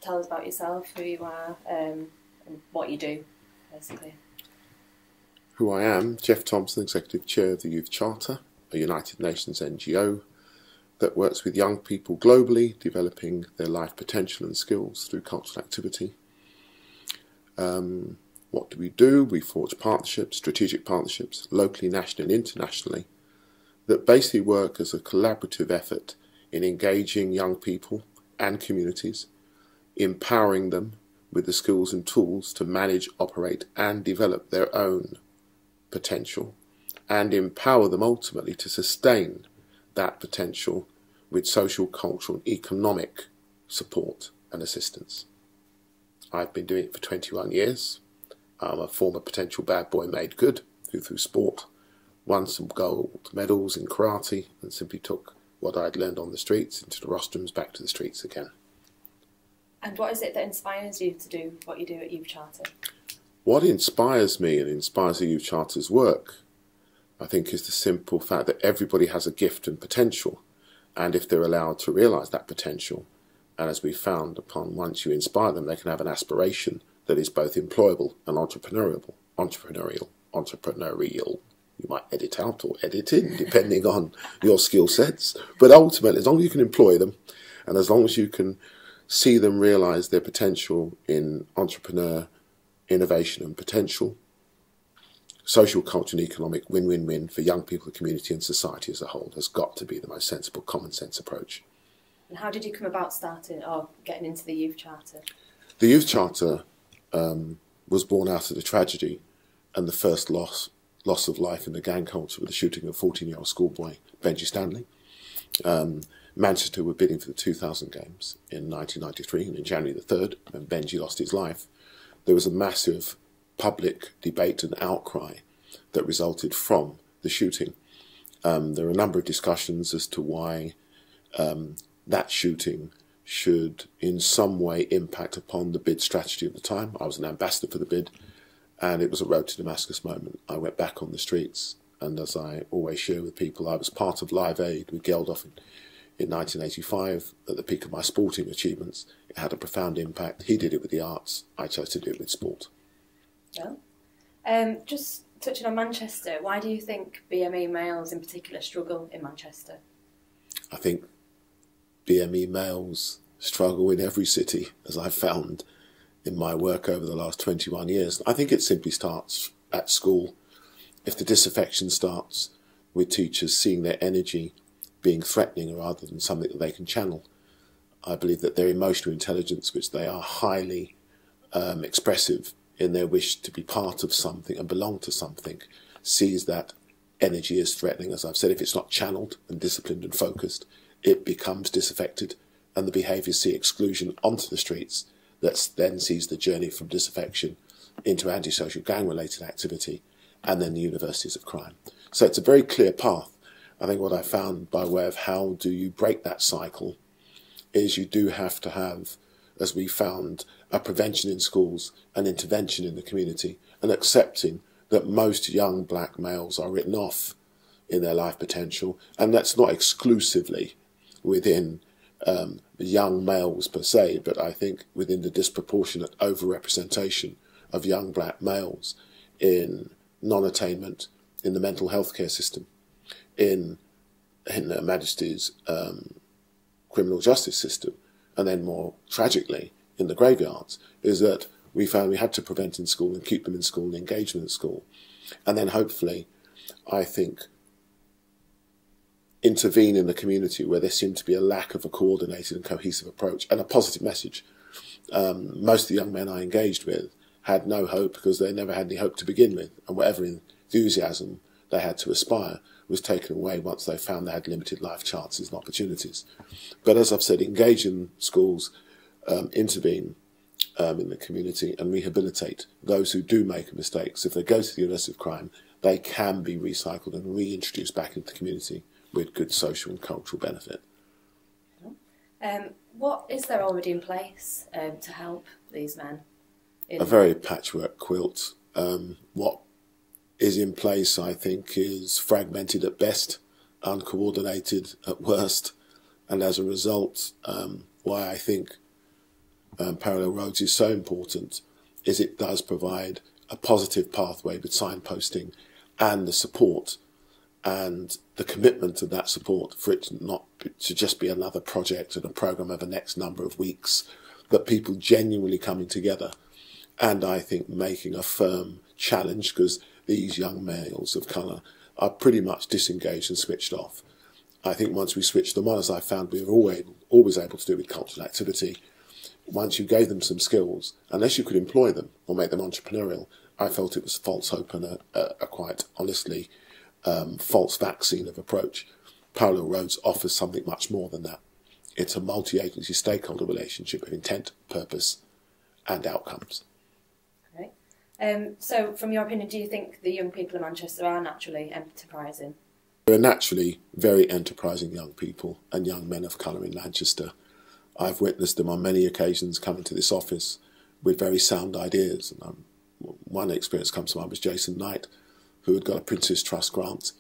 tell us about yourself, who you are, and what you do, basically. Who I am, Geoff Thompson, Executive Chair of the Youth Charter, a United Nations NGO that works with young people globally, developing their life potential and skills through cultural activity. What do? We forge partnerships, strategic partnerships, locally, nationally and internationally, that basically work as a collaborative effort in engaging young people and communities, empowering them with the skills and tools to manage, operate and develop their own potential, and empower them ultimately to sustain that potential with social, cultural and economic support and assistance. I've been doing it for 21 years. I'm a former potential bad boy made good, who through sport won some gold medals in karate and simply took what I'd learned on the streets into the rostrums back to the streets again. And what is it that inspires you to do what you do at Youth Charter? What inspires me and inspires the Youth Charter's work, I think, is the simple fact that everybody has a gift and potential, and if they're allowed to realise that potential, and as we found, once you inspire them, they can have an aspiration that is both employable and entrepreneurial. You might edit out or edit in, depending on your skill sets. But ultimately, as long as you can employ them, and as long as you can see them realise their potential in entrepreneur, innovation and potential, social, cultural and economic win-win-win for young people, the community and society as a whole has got to be the most sensible, common sense approach. And how did you come about starting or getting into the Youth Charter? The Youth Charter was born out of the tragedy and the first loss of life in the gang culture with the shooting of a 14-year-old schoolboy, Benji Stanley. Manchester were bidding for the 2000 Games in 1993, and in January the 3rd, when Benji lost his life, there was a massive public debate and outcry that resulted from the shooting. There were a number of discussions as to why that shooting should in some way impact upon the bid strategy of the time. I was an ambassador for the bid, and it was a road to Damascus moment. I went back on the streets, and as I always share with people, I was part of Live Aid with Geoff in 1985 at the peak of my sporting achievements. It had a profound impact. He did it with the arts. I chose to do it with sport. Well, just touching on Manchester, why do you think BME males in particular struggle in Manchester? I think BME males struggle in every city, as I've found in my work over the last 21 years. I think it simply starts at school. If the disaffection starts with teachers seeing their energy being threatening rather than something that they can channel, I believe that their emotional intelligence, which they are highly expressive in their wish to be part of something and belong to something, sees that energy as threatening. As I've said, if it's not channeled and disciplined and focused, it becomes disaffected, and the behaviours see exclusion onto the streets that then sees the journey from disaffection into antisocial gang-related activity and then the universities of crime. So it's a very clear path. I think what I found by way of how do you break that cycle is you do have to have, as we found, a prevention in schools, an intervention in the community, and accepting that most young black males are written off in their life potential, and that's not exclusively within young males per se, but I think within the disproportionate overrepresentation of young black males in non-attainment, in the mental health care system, in Her Majesty's criminal justice system, and then more tragically in the graveyards, is that we found we had to prevent in school and keep them in school and engage them in school. And then hopefully, I think, intervene in the community where there seemed to be a lack of a coordinated and cohesive approach and a positive message. Most of the young men I engaged with had no hope because they never had any hope to begin with, and whatever enthusiasm they had to aspire was taken away once they found they had limited life chances and opportunities. But as I've said, engage in schools, intervene in the community and rehabilitate those who do make mistakes. If they go to the University of Crime, they can be recycled and reintroduced back into the community with good social and cultural benefit. What is there already in place to help these men? A very patchwork quilt. What is in place, I think, is fragmented at best, uncoordinated at worst, and as a result, why I think Parallel Roads is so important is it does provide a positive pathway with signposting and the support and the commitment of that support for it to just be another project and a programme over the next number of weeks, but people genuinely coming together and I think making a firm challenge, because these young males of colour are pretty much disengaged and switched off. I think once we switched them on, as I found we were always able to do with cultural activity, once you gave them some skills, unless you could employ them or make them entrepreneurial, I felt it was false hope and a quite honestly false vaccine of approach. Parallel Roads offers something much more than that. It's a multi-agency stakeholder relationship of intent, purpose and outcomes. Right. So from your opinion, do you think the young people in Manchester are naturally enterprising? There are naturally very enterprising young people and young men of colour in Manchester. I've witnessed them on many occasions coming to this office with very sound ideas. And one experience comes to mind was Jason Knight, who had got a Prince's Trust grant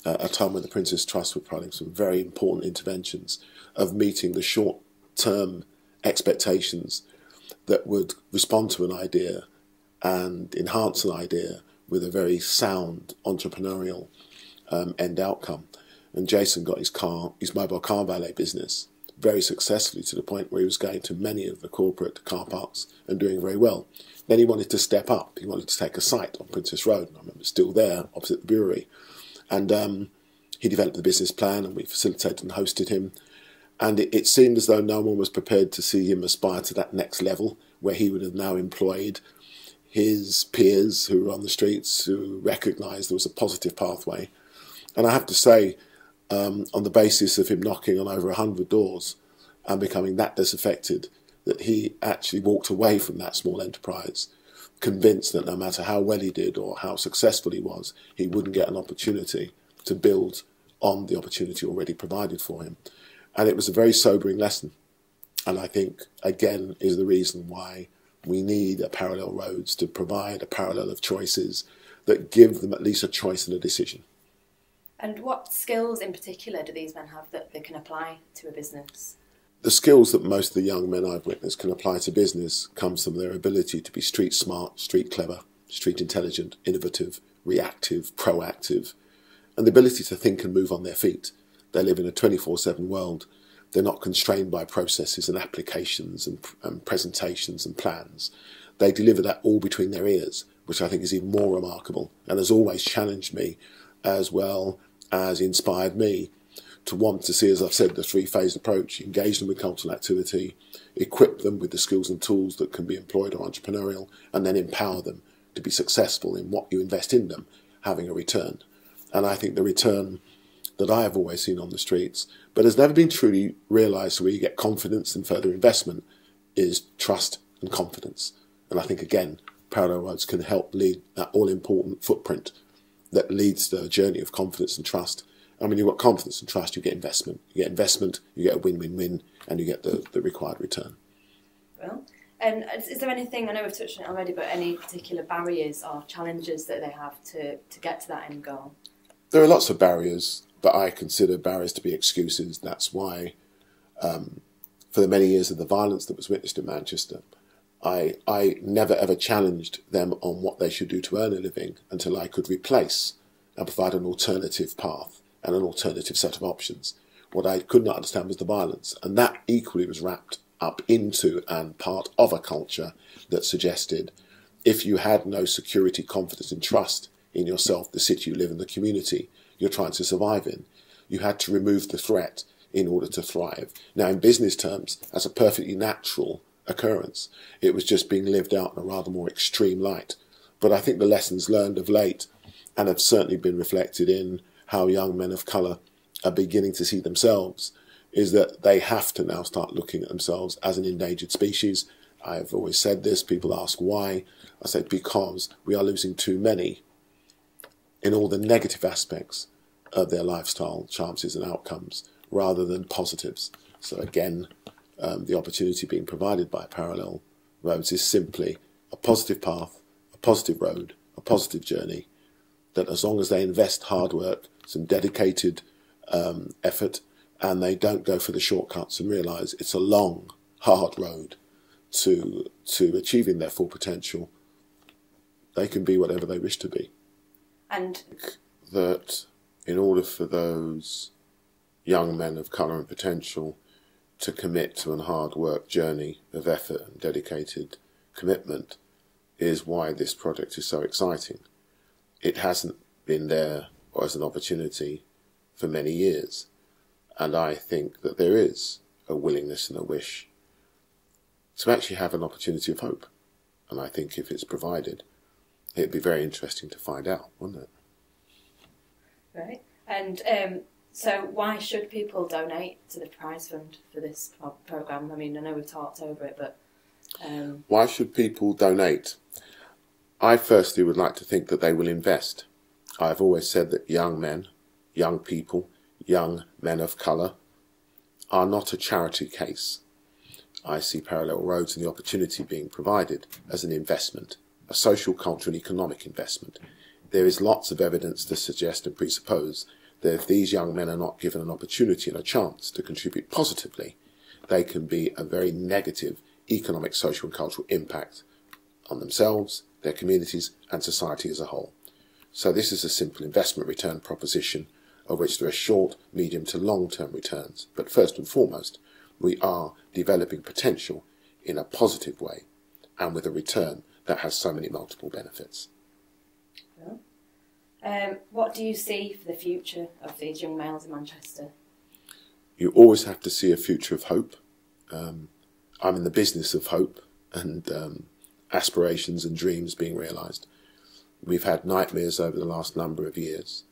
at a time when the Prince's Trust were planning some very important interventions of meeting the short-term expectations that would respond to an idea and enhance an idea with a very sound entrepreneurial end outcome. And Jason got his mobile car valet business very successfully to the point where he was going to many of the corporate car parks and doing very well. Then he wanted to step up. He wanted to take a site on Princess Road, and I remember still there, opposite the brewery. And he developed the business plan, and we facilitated and hosted him. And it seemed as though no one was prepared to see him aspire to that next level, where he would have now employed his peers who were on the streets, who recognised there was a positive pathway. And I have to say, on the basis of him knocking on over 100 doors and becoming that disaffected, that he actually walked away from that small enterprise, convinced that no matter how well he did or how successful he was, he wouldn't get an opportunity to build on the opportunity already provided for him. And it was a very sobering lesson. And I think, again, is the reason why we need a Parallel Roads to provide a parallel of choices that give them at least a choice and a decision. And what skills in particular do these men have that they can apply to a business? The skills that most of the young men I've witnessed can apply to business comes from their ability to be street smart, street clever, street intelligent, innovative, reactive, proactive, and the ability to think and move on their feet. They live in a 24/7 world. They're not constrained by processes and applications and presentations and plans. They deliver that all between their ears, which I think is even more remarkable and has always challenged me as well as inspired me to want to see, as I've said, the three-phase approach: engage them with cultural activity, equip them with the skills and tools that can be employed or entrepreneurial, and then empower them to be successful in what you invest in them, having a return. And I think the return that I have always seen on the streets, but has never been truly realised where you get confidence and further investment, is trust and confidence. And I think, again, Parallel Roads can help lead that all-important footprint that leads the journey of confidence and trust. And when you've got confidence and trust, you get investment. You get investment, you get a win-win-win, and you get the required return. Well, and is there anything, I know we've touched on it already, but any particular barriers or challenges that they have to get to that end goal? There are lots of barriers, but I consider barriers to be excuses. That's why, for the many years of the violence that was witnessed in Manchester, I never ever challenged them on what they should do to earn a living until I could replace and provide an alternative path and an alternative set of options. What I could not understand was the violence, and that equally was wrapped up into and part of a culture that suggested if you had no security, confidence and trust in yourself, the city you live in, the community you're trying to survive in, you had to remove the threat in order to thrive. Now, in business terms, that's a perfectly natural occurrence. It was just being lived out in a rather more extreme light. But I think the lessons learned of late, and have certainly been reflected in how young men of colour are beginning to see themselves, is that they have to now start looking at themselves as an endangered species. I've always said this, people ask why. I say because we are losing too many in all the negative aspects of their lifestyle chances and outcomes rather than positives. So again, the opportunity being provided by Parallel Roads is simply a positive path, a positive road, a positive journey, that as long as they invest hard work, some dedicated effort, and they don't go for the shortcuts and realise it's a long, hard road to achieving their full potential, they can be whatever they wish to be. And that in order for those young men of colour and potential to commit to a hard work journey of effort and dedicated commitment is why this project is so exciting. It hasn't been there as an opportunity for many years, and I think that there is a willingness and a wish to actually have an opportunity of hope, and I think if it's provided, it'd be very interesting to find out, wouldn't it? Right. And so why should people donate to the prize fund for this programme? I mean, I know we've talked over it, but... Why should people donate? I firstly would like to think that they will invest. I've always said that young men, young people, young men of colour are not a charity case. I see Parallel Roads and the opportunity being provided as an investment, a social, cultural and economic investment. There is lots of evidence to suggest and presuppose that if these young men are not given an opportunity and a chance to contribute positively, they can be a very negative economic, social and cultural impact on themselves, their communities and society as a whole. So this is a simple investment return proposition of which there are short, medium to long-term returns. But first and foremost, we are developing potential in a positive way and with a return that has so many multiple benefits. What do you see for the future of these young males in Manchester? You always have to see a future of hope. I'm in the business of hope and aspirations and dreams being realised. We've had nightmares over the last number of years.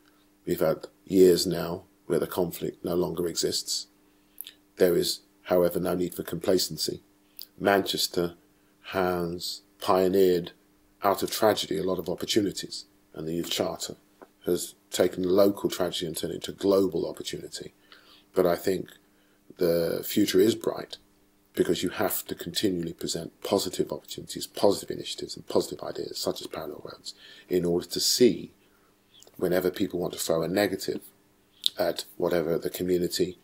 We've had years now where the conflict no longer exists. There is, however, no need for complacency. Manchester has pioneered out of tragedy a lot of opportunities, and the Youth Charter has taken local tragedy and turned it into global opportunity. But I think the future is bright because you have to continually present positive opportunities, positive initiatives and positive ideas such as Parallel Roads in order to see whenever people want to throw a negative at whatever the community,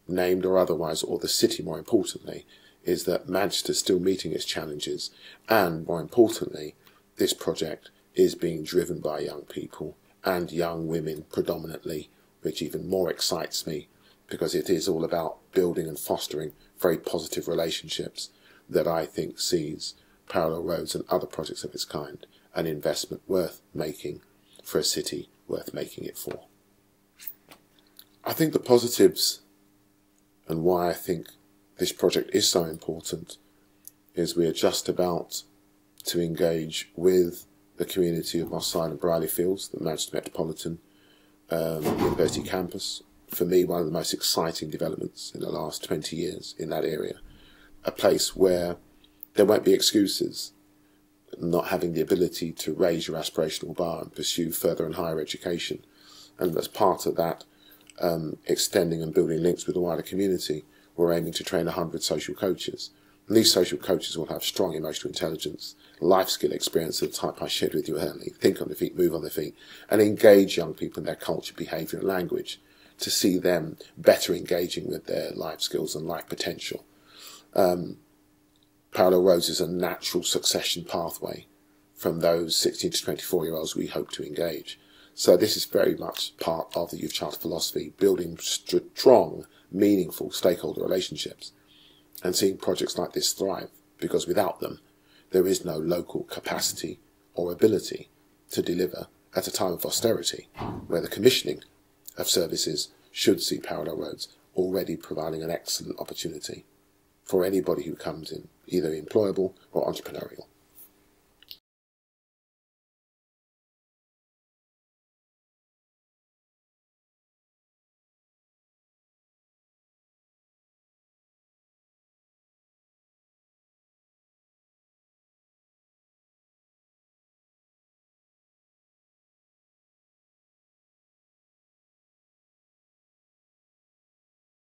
named or otherwise, or the city more importantly, is that Manchester is still meeting its challenges, and more importantly, this project is being driven by young people and young women predominantly, which even more excites me because it is all about building and fostering very positive relationships that I think sees Parallel Roads and other projects of its kind an investment worth making for a city worth making it for. I think the positives and why I think this project is so important is we are just about to engage with the community of Moss Side and Brierley Fields, the Manchester Metropolitan University campus. For me, one of the most exciting developments in the last 20 years in that area. A place where there won't be excuses not having the ability to raise your aspirational bar and pursue further and higher education. And as part of that, extending and building links with the wider community, we're aiming to train 100 social coaches. And these social coaches will have strong emotional intelligence, life skill experience of the type I shared with you earlier, think on their feet, move on their feet, and engage young people in their culture, behaviour and language to see them better engaging with their life skills and life potential. Parallel Roads is a natural succession pathway from those 16 to 24-year-olds we hope to engage. So this is very much part of the Youth Charter philosophy, building strong, meaningful stakeholder relationships and seeing projects like this thrive, because without them, there is no local capacity or ability to deliver at a time of austerity, where the commissioning of services should see Parallel Roads already providing an excellent opportunity for anybody who comes in, either employable or entrepreneurial.